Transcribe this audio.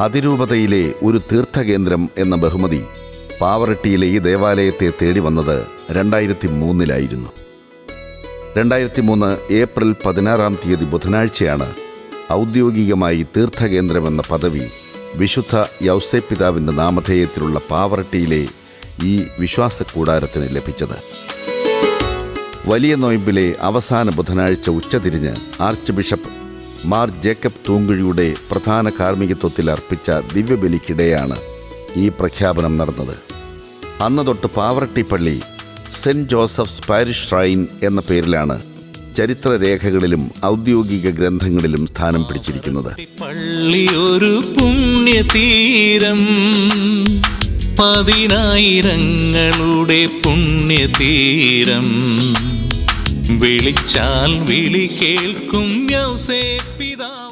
അതിരൂപതയിലെ ഒരു തീർത്ഥകേന്ദ്രം എന്ന ബഹുമതി പാവറട്ടിയിലെ ഈ ദേവാലയത്തെ തേടി വന്നത് 2003 2003 ഏപ്രിൽ 16 ബുധനാഴ്ചയാണ് ഔദ്യോഗികമായി തീർത്ഥകേന്ദ്രമെന്ന പദവി വിശുദ്ധ യൗസേപ്പിതാവിൻ്റെ നാമധേയത്തിലുള്ള പാവറട്ടിയിലെ ഈ വിശ്വാസക്കൂടാരത്തിന് ലഭിച്ചത്. വലിയ നോയമ്പിലെ അവസാന ബുധനാഴ്ച ഉച്ചതിരിഞ്ഞ് ആർച്ച് ബിഷപ്പ് മാർ ജേക്കബ് തൂങ്കുഴിയുടെ പ്രധാന കാർമ്മികത്വത്തിൽ അർപ്പിച്ച ദിവ്യബലിക്കിടെയാണ് ഈ പ്രഖ്യാപനം നടന്നത്. അന്ന് തൊട്ട് പാവറട്ടി പള്ളി സെൻറ്റ് ജോസഫ്സ് പാരിഷ് ഷ്രൈൻ എന്ന പേരിലാണ് ചരിത്രരേഖകളിലും ഔദ്യോഗിക ഗ്രന്ഥങ്ങളിലും സ്ഥാനം പിടിച്ചിരിക്കുന്നത്. പള്ളി ഒരു പുണ്യതീരം, 10,000ങ്ങളുടെ പുണ്യതീരം, വിളിച്ചാൽ വിളി കേൾക്കും യൗസേപ്പിതാവ്.